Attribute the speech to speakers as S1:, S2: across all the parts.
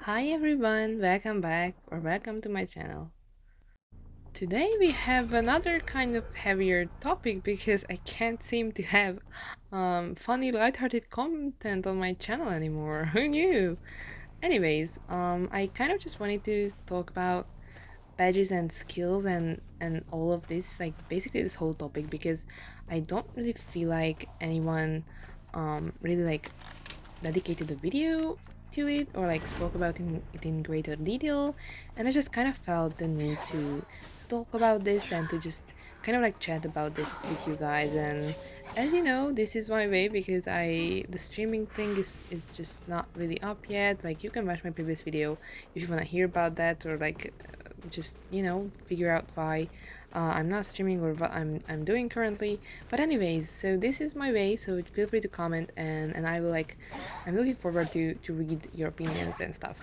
S1: Hi everyone, welcome back or welcome to my channel. Today we have another kind of heavier topic because I can't seem to have funny lighthearted content on my channel anymore. Who knew? Anyways, I kind of just wanted to talk about badges and skills and all of this, like basically this whole topic, because I don't really feel like anyone really like dedicated a video to it or like spoke about it in greater detail, and I just kind of felt the need to talk about this and to just kind of like chat about this with you guys. And as you know, this is my way because the streaming thing is just not really up yet. Like, you can watch my previous video if you want to hear about that, or like just figure out why I'm not streaming or what I'm doing currently. But anyways, so this is my way, so feel free to comment, and I will like I'm looking forward to read your opinions and stuff.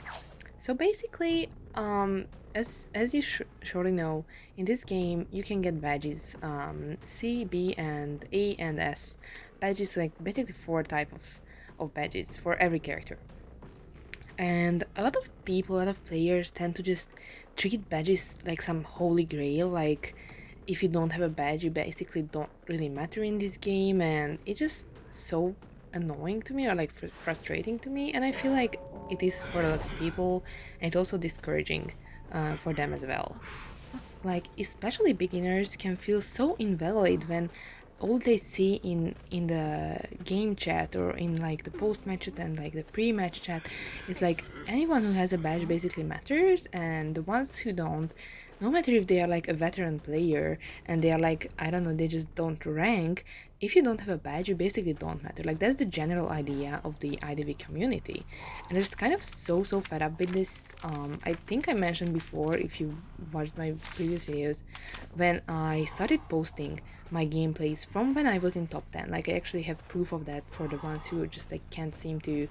S1: So basically, as you surely know, in this game you can get badges, C, B, and A and S. Badges, like basically four type of badges for every character. And a lot of people, a lot of players tend to just treat badges like some holy grail, like if you don't have a badge, you basically don't really matter in this game, and it's just so annoying to me, or like frustrating to me, and I feel like it is for a lot of people, and it's also discouraging for them as well. Like, especially beginners can feel so invalid when all they see in the game chat or in like the post match chat and like the pre-match chat is like anyone who has a badge basically matters, and the ones who don't, no matter if they are like a veteran player and they are like, I don't know, they just don't rank, if you don't have a badge you basically don't matter. Like, that's the general idea of the IDV community, and I'm just kind of so fed up with this. I think I mentioned before, if you watched my previous videos, when I started posting my gameplays from when I was in top 10. Like, I actually have proof of that for the ones who just like can't seem to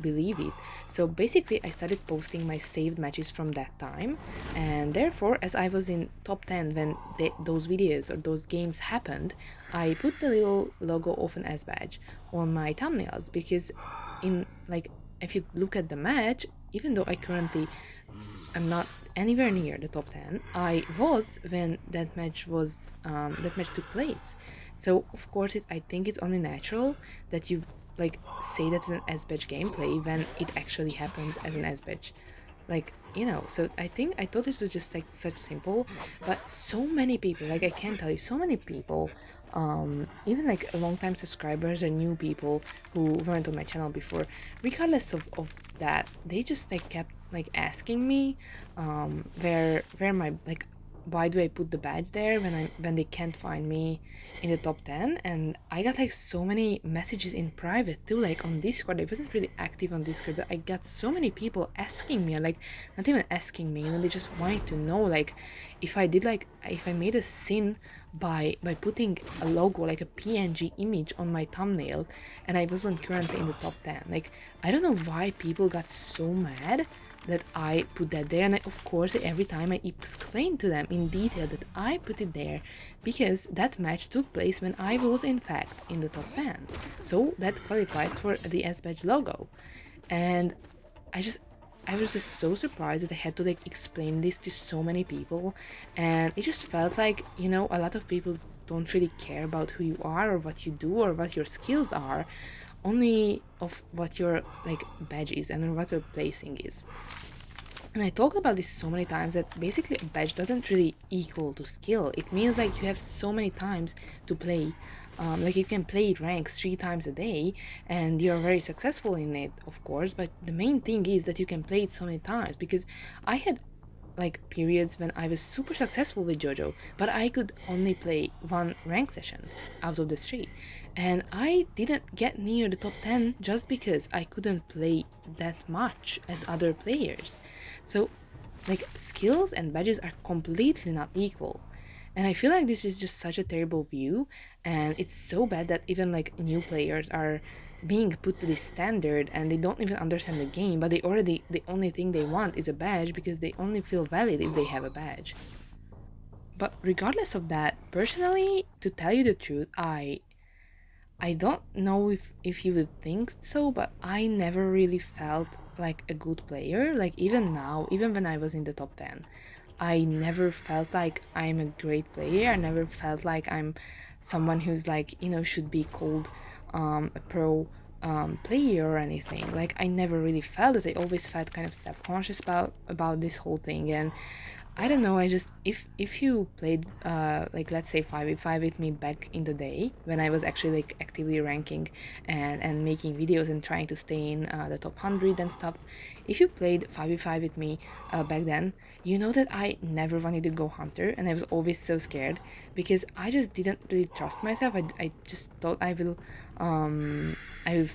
S1: believe it. So basically I started posting my saved matches from that time, and therefore as I was in top 10 when those videos or those games happened, I put the little logo of an S badge on my thumbnails, because in like, if you look at the match, even though I currently am not anywhere near the top 10, I was when that match took place. So of course I think it's only natural that you like say that's an S badge gameplay when it actually happened as an S badge. Like, so I think I thought this was just like such simple, but so many people, like I can't tell you, so many people, even like long time subscribers and new people who weren't on my channel before, regardless of that, they just like kept like asking me where my like, why do I put the badge there when they can't find me in the top 10. And I got like so many messages in private too, like on Discord. I wasn't really active on Discord, but I got so many people asking me, like not even asking me, they just wanted to know, like if I did, like if I made a sin by putting a logo, like a PNG image on my thumbnail, and I wasn't currently in the top 10. Like, I don't know why people got so mad that I put that there, and of course every time I explained to them in detail that I put it there because that match took place when I was in fact in the top 10, so that qualifies for the S badge logo. And I just I was just so surprised that I had to like explain this to so many people, and it just felt like, a lot of people don't really care about who you are or what you do or what your skills are, only of what your like badge is and what your placing is. And I talked about this so many times that basically a badge doesn't really equal to skill. It means like you have so many times to play. Like, you can play ranks 3 times a day and you're very successful in it, of course. But the main thing is that you can play it so many times, because I had like periods when I was super successful with JoJo, but I could only play one rank session out of the three. And I didn't get near the top 10 just because I couldn't play that much as other players. So, like, skills and badges are completely not equal. And I feel like this is just such a terrible view, and it's so bad that even like new players are being put to this standard and they don't even understand the game, but the only thing they want is a badge because they only feel valid if they have a badge. But regardless of that, personally, to tell you the truth, I don't know if you would think so, but I never really felt like a good player. Like even now, even when I was in the top 10, I never felt like I'm a great player. I never felt like I'm someone who's like, should be called a pro player or anything. Like I never really felt it. I always felt kind of subconscious about this whole thing. And I don't know. I just if you played like let's say 5v5 with me back in the day when I was actually like actively ranking and making videos and trying to stay in the top 100 and stuff. If you played 5v5 with me back then, you know that I never wanted to go hunter and I was always so scared because I just didn't really trust myself. I just thought I will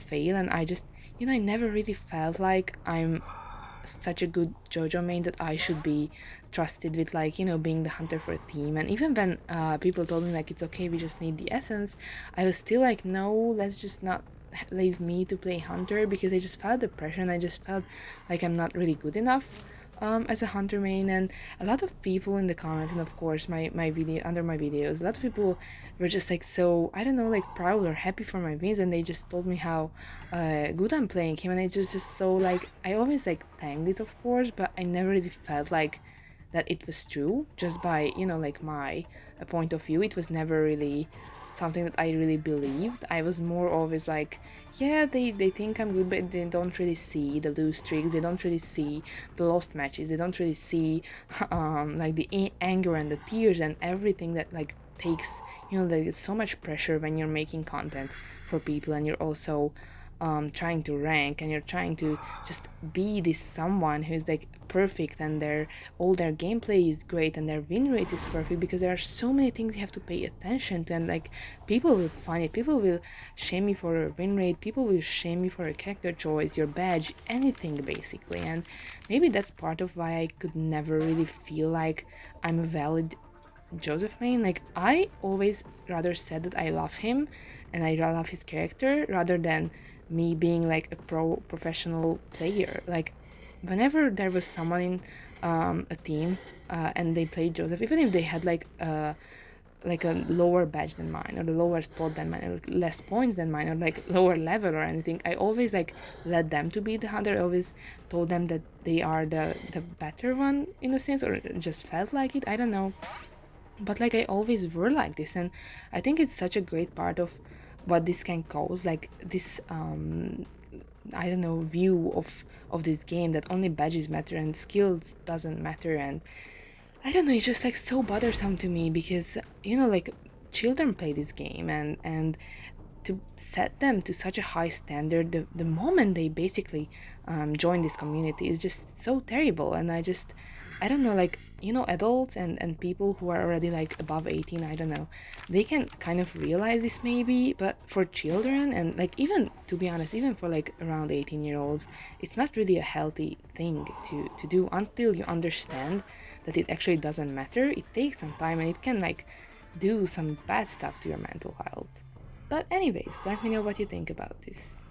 S1: fail, and I just I never really felt like I'm such a good JoJo main that I should be trusted with like being the hunter for a team. And even when people told me like it's okay, we just need the essence, I was still like no, let's just not leave me to play hunter because I just felt the pressure and I just felt like I'm not really good enough as a hunter main. And a lot of people in the comments, and of course my video under my videos, a lot of people were just like so I don't know, like proud or happy for my wins, and they just told me how good I'm playing him. And it was just so like I always like thanked it, of course, but I never really felt like that it was true just by like my point of view. It was never really something that I really believed. I was more always like, yeah, they think I'm good, but they don't really see the lose streaks, they don't really see the lost matches, they don't really see like the anger and the tears and everything that like takes there's so much pressure when you're making content for people, and you're also trying to rank, and you're trying to just be this someone who's like perfect, and their gameplay is great and their win rate is perfect, because there are so many things you have to pay attention to. And like people will find it, people will shame you for a win rate, people will shame you for a character choice, your badge, anything basically. And maybe that's part of why I could never really feel like I'm a valid Joseph main. Like I always rather said that I love him and I love his character rather than me being like a professional player. Like whenever there was someone in a team and they played Joseph, even if they had like a lower badge than mine, or the lower spot than mine, or less points than mine, or like lower level or anything, I always like let them to be the hunter. I always told them that they are the better one in a sense, or just felt like it. I don't know, but like I always were like this. And I think it's such a great part of what this can cause, like this I don't know, view of this game that only badges matter and skills doesn't matter. And I don't know, it's just like so bothersome to me because like children play this game, and to set them to such a high standard the moment they basically join this community is just so terrible. And I don't know, like adults and people who are already like above 18, I don't know, they can kind of realize this maybe, but for children, and like even to be honest, even for like around 18-year-olds, it's not really a healthy thing to do until you understand that it actually doesn't matter. It takes some time, and it can like do some bad stuff to your mental health. But anyways, let me know what you think about this.